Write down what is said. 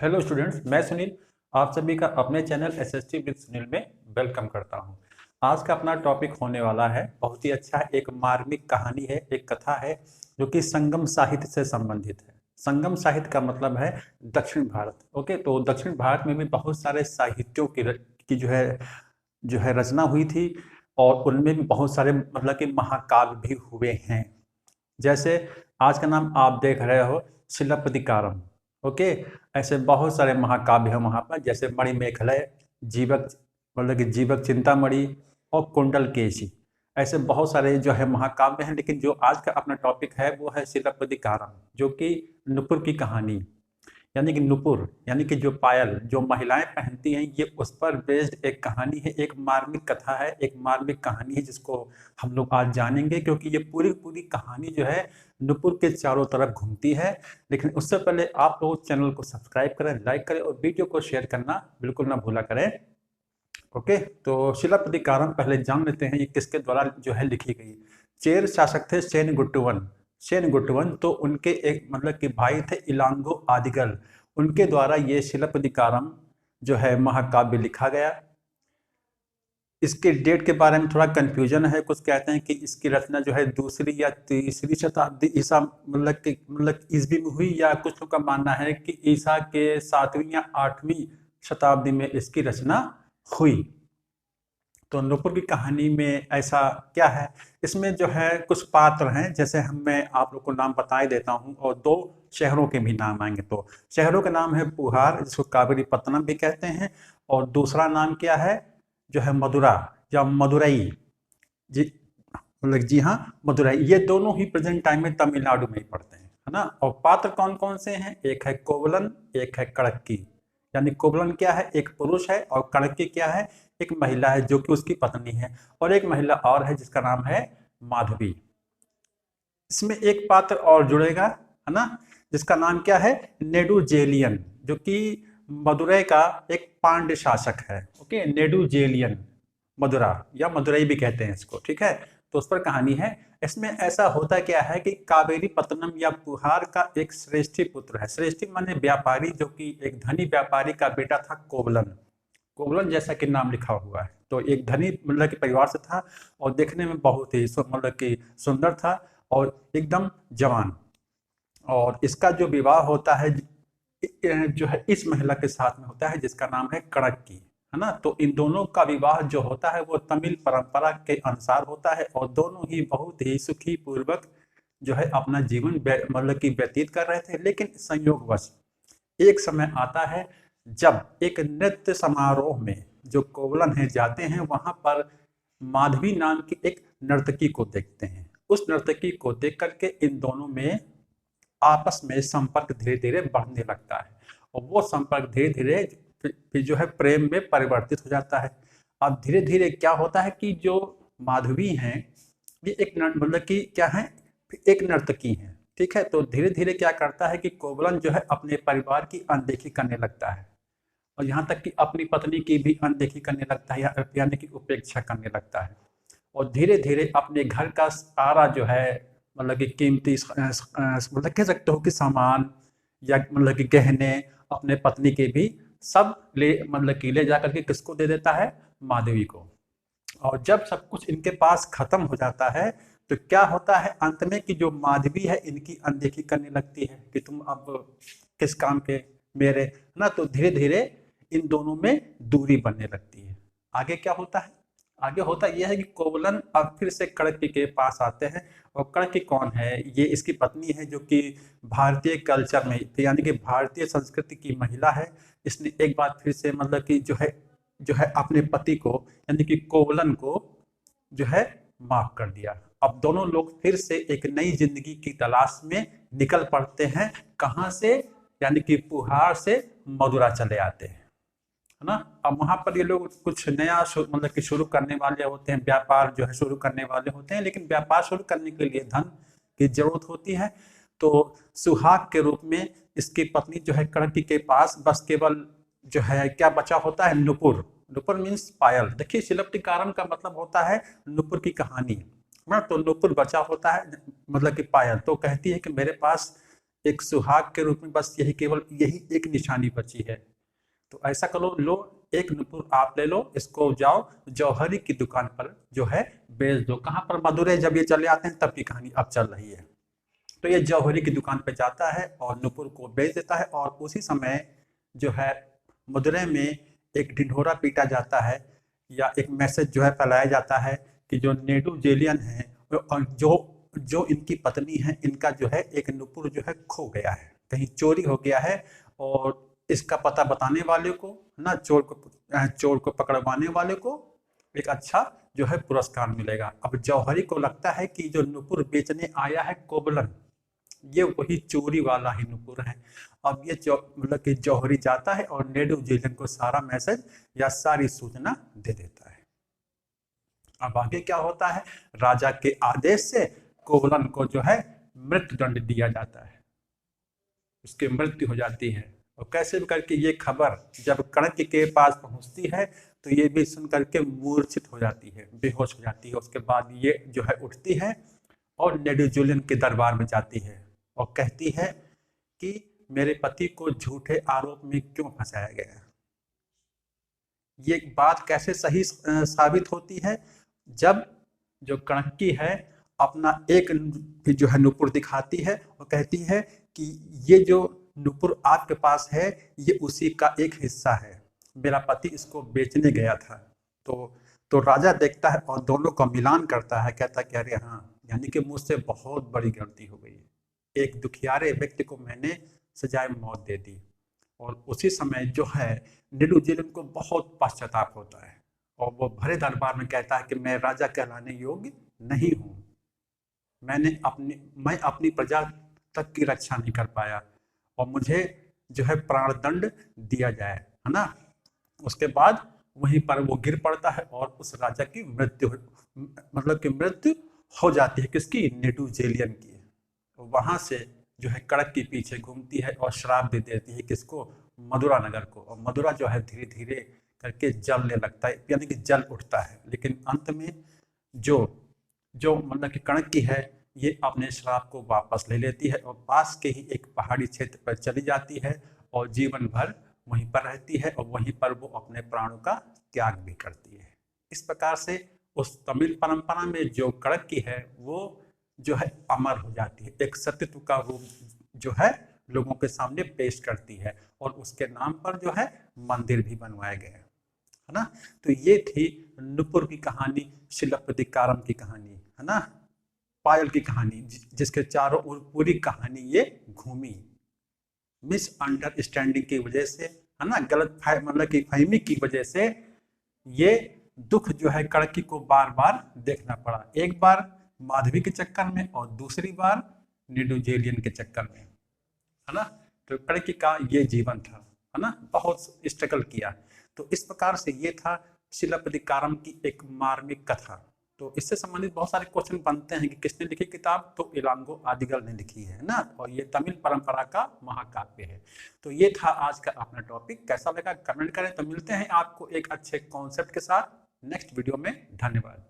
Hello students, मैं सुनील आप सभी का अपने चैनल एसएसटी विद सुनील में वेलकम करता हूं। आज का अपना टॉपिक होने वाला है बहुत ही अच्छा, एक मार्मिक कहानी है, एक कथा है जो कि संगम साहित्य से संबंधित है। संगम साहित्य का मतलब है दक्षिण भारत। ओके, तो दक्षिण भारत में भी बहुत सारे साहित्यों की जो है रचना हुई थी और उनमें भी बहुत सारे मतलब कि महाकाव्य भी हुए हैं। जैसे आज का नाम आप देख रहे हो शिलापतिकारम। ओके, ऐसे बहुत सारे महाकाव्य हैं वहाँ पर, जैसे मणिमेखलय, जीवक मतलब कि जीवक चिंतामणि और कुंडल केशी। ऐसे बहुत सारे जो है महाकाव्य हैं, लेकिन जो आज का अपना टॉपिक है वो है शिलापतिकारम, जो कि नुपुर की कहानी, यानी कि नुपुर यानी कि जो पायल जो महिलाएं पहनती हैं, ये उस पर बेस्ड एक कहानी है, एक मार्मिक कथा है, एक मार्मिक कहानी है जिसको हम लोग आज जानेंगे, क्योंकि ये पूरी पूरी कहानी जो है नुपुर के चारों तरफ घूमती है। लेकिन उससे पहले आप लोग चैनल को सब्सक्राइब करें, लाइक करें और वीडियो को शेयर करना बिल्कुल ना भूला करें। ओके, तो शिलापतिकारम पहले जान लेते हैं ये किसके द्वारा जो है लिखी गई। चेर शासक थे सेन गुट्टवन, तो उनके एक मतलब कि भाई थे इलांगो आदिगल। उनके द्वारा ये शिलापतिकारम जो है महाकाव्य लिखा गया। इसके डेट के बारे में थोड़ा कंफ्यूजन है, कुछ कहते हैं कि इसकी रचना जो है दूसरी या तीसरी शताब्दी ईसा मतलब ईसवी में हुई, या कुछ लोग का मानना है कि ईसा के 7वीं या 8वीं शताब्दी में इसकी रचना हुई। तो नुपुर की कहानी में ऐसा क्या है, इसमें जो है कुछ पात्र हैं, जैसे मैं आप लोग को नाम बता ही देता हूँ, और दो शहरों के भी नाम आएंगे। तो शहरों का नाम है पुहार, जिसको कावेरी पत्तनम भी कहते हैं, और दूसरा नाम क्या है जो है मदुरा या मदुरई। जी मतलब जी हाँ, मदुरई। ये दोनों ही प्रेजेंट टाइम में तमिलनाडु में ही पड़ते हैं, है ना। और पात्र कौन कौन से हैं, एक है कोवलन, एक है कड़क्की। यानी कोवलन क्या है, एक पुरुष है, और कड़क्की क्या है, एक महिला है जो कि उसकी पत्नी है, और एक महिला और है जिसका नाम है माधवी। इसमें एक पात्र और जुड़ेगा, है ना, जिसका नाम क्या है, नेडुजेलियन, जो कि मदुरई का एक पांड्य शासक है। ओके, नेडुजेलियन, मदुरा या मदुरई भी कहते हैं इसको, ठीक है। तो उस पर कहानी है। इसमें ऐसा होता क्या है कि कावेरी पत्तनम या पुहार का एक श्रेष्ठी पुत्र है। श्रेष्ठी माने व्यापारी, जो कि एक धनी व्यापारी का बेटा था कोवलन। कोवलन जैसा कि नाम लिखा हुआ है, तो एक धनी मतलब के परिवार से था, और देखने में बहुत ही मतलब कि सुंदर था और एकदम जवान। और इसका जो विवाह होता है जो है इस महिला के साथ में होता है, जिसका नाम है कड़क्की, है ना। तो इन दोनों का विवाह जो होता है वो तमिल परंपरा के अनुसार होता है, और दोनों ही बहुत ही सुखी पूर्वक जो है अपना जीवन मतलब कि व्यतीत कर रहे थे। लेकिन संयोगवश एक समय आता है जब एक नृत्य समारोह में जो कोवलन है जाते हैं, वहां पर माधवी नाम की एक नर्तकी को देखते हैं। उस नर्तकी को देख करके इन दोनों में आपस में संपर्क धीरे धीरे बढ़ने लगता है, और वो संपर्क धीरे धीरे फिर जो है प्रेम में परिवर्तित हो जाता है। अब धीरे धीरे क्या होता है कि जो माधवी हैं, ये एक मतलब कि क्या है, एक नर्तकी है, ठीक है। तो धीरे धीरे क्या करता है कि कोवलन जो है अपने परिवार की अनदेखी करने लगता है, और यहाँ तक कि अपनी पत्नी की भी अनदेखी करने लगता है, यानी कि उपेक्षा करने लगता है। और धीरे धीरे अपने घर का सारा जो है मतलब कि कीमती मतलब कह सकते हो कि सामान या मतलब कि गहने अपने पत्नी के भी सब ले मतलब कि ले जाकर के किसको दे देता है, माधवी को। और जब सब कुछ इनके पास खत्म हो जाता है, तो क्या होता है अंत में कि जो माधवी है इनकी अनदेखी करने लगती है कि तुम अब किस काम के मेरे, है ना। तो धीरे धीरे इन दोनों में दूरी बनने लगती है। आगे क्या होता है, आगे होता यह है कि कोवलन अब फिर से कड़की के पास आते हैं। और कड़की कौन है, ये इसकी पत्नी है, जो कि भारतीय कल्चर में यानी कि भारतीय संस्कृति की महिला है। इसने एक बार फिर से मतलब कि जो है अपने पति को यानी कि कोवलन को जो है माफ कर दिया। अब दोनों लोग फिर से एक नई जिंदगी की तलाश में निकल पड़ते हैं। कहां से, यानी कि पुहार से मदुरा चले आते हैं, है ना। अब वहां पर ये लोग कुछ नया मतलब कि शुरू करने वाले होते हैं, व्यापार जो है शुरू करने वाले होते हैं। लेकिन व्यापार शुरू करने के लिए धन की जरूरत होती है। तो सुहाग के रूप में इसकी पत्नी जो है कड़की के पास बस केवल जो है क्या बचा होता है, नुपुर। नुपुर मीन्स पायल। देखिए शिलापतिकारम का मतलब होता है नुपुर की कहानी, ना। तो नुपुर बचा होता है मतलब कि पायल। तो कहती है कि मेरे पास एक सुहाग के रूप में बस यही केवल यही एक निशानी बची है। तो ऐसा करो, लो एक नुपुर आप ले लो, इसको जाओ जौहरी की दुकान पर जो है बेच दो। कहाँ पर? मदुरै जब ये चले आते हैं तब की कहानी अब चल रही है। तो ये जौहरी की दुकान पर जाता है और नुपुर को बेच देता है। और उसी समय जो है मदुरै में एक ढिंढोरा पीटा जाता है, या एक मैसेज जो है फैलाया जाता है कि जो नेडू जेलियन है और जो जो इनकी पत्नी है, इनका जो है एक नुपुर जो है खो गया है, कहीं चोरी हो गया है। और इसका पता बताने वाले को ना, चोर को पकड़वाने वाले को एक अच्छा जो है पुरस्कार मिलेगा। अब जौहरी को लगता है कि जो नुपुर बेचने आया है कोबलन, ये वही चोरी वाला ही नुपुर है। अब ये मतलब कि जौहरी जाता है और नेडू जेलियन को सारा मैसेज या सारी सूचना दे देता है। अब आगे क्या होता है? राजा के आदेश से कोवलन को जो है मृत्युदंड दिया जाता है, उसकी मृत्यु हो जाती है। और कैसे भी करके ये खबर जब कणक के पास पहुंचती है तो ये भी सुन करके मूर्छित हो जाती है, बेहोश हो जाती है। उसके बाद ये जो है उठती है और नेडू जेलियन के दरबार में जाती है और कहती है कि मेरे पति को झूठे आरोप में क्यों फंसाया गया। ये बात कैसे सही साबित होती है? जब जो कणक्की है अपना एक जो है नुपुर दिखाती है और कहती है कि ये जो नुपुर आपके पास है ये उसी का एक हिस्सा है, मेरा पति इसको बेचने गया था। तो राजा देखता है और दोनों का मिलान करता है, कहता है कि अरे हाँ, यानी कि मुझसे बहुत बड़ी गलती हो गई, एक दुखियारे व्यक्ति को मैंने सजाए मौत दे दी। और उसी समय जो है नेडू जेलियन को बहुत पश्चाताप होता है और वो भरे दरबार में कहता है कि मैं राजा कहलाने योग्य नहीं हूँ, मैं अपनी प्रजा तक की रक्षा नहीं कर पाया और मुझे जो है प्राणदंड दिया जाए, है ना। उसके बाद वहीं पर वो गिर पड़ता है और उस राजा की मृत्यु हो जाती है। किसकी? नेडू जेलियन की। वहां से जो है कड़क के पीछे घूमती है और श्राप दे देती है किसको? मदुरा नगर को। और मदुरा जो है धीरे धीरे करके जलने लगता है, यानी कि जल उठता है। लेकिन अंत में जो जो मतलब कि कणक की है ये अपने श्राप को वापस ले लेती है और पास के ही एक पहाड़ी क्षेत्र पर चली जाती है और जीवन भर वहीं पर रहती है और वहीं पर वो अपने प्राणों का त्याग भी करती है। इस प्रकार से उस तमिल परंपरा में जो कणक की है वो जो है अमर हो जाती है, एक सत्यत्व का रूप जो है लोगों के सामने पेश करती है और उसके नाम पर जो है मंदिर भी बनवाए गए, है ना। तो ये थी नुपुर की कहानी, शिलप्पदिकारम की कहानी, है ना, पायल की कहानी, जिसके चारों ओर पूरी कहानी ये घूमी। मिसअंडरस्टैंडिंग की वजह से, है ना, गलत मतलब की फहमी की वजह से ये दुख जो है कड़की को बार बार देखना पड़ा। एक बार माधवी के चक्कर में और दूसरी बार नेडू जेलियन के चक्कर में, है ना। तो कड़की का ये जीवन था, है ना, बहुत स्ट्रगल किया। तो इस प्रकार से ये था शिलप्पदिकारम की एक मार्मिक कथा। तो इससे संबंधित बहुत सारे क्वेश्चन बनते हैं कि किसने लिखी किताब? तो इलांगो आदिगल ने लिखी है ना, और ये तमिल परंपरा का महाकाव्य है। तो ये था आज का अपना टॉपिक। कैसा लगा कमेंट करें। तो मिलते हैं आपको एक अच्छे कॉन्सेप्ट के साथ नेक्स्ट वीडियो में। धन्यवाद।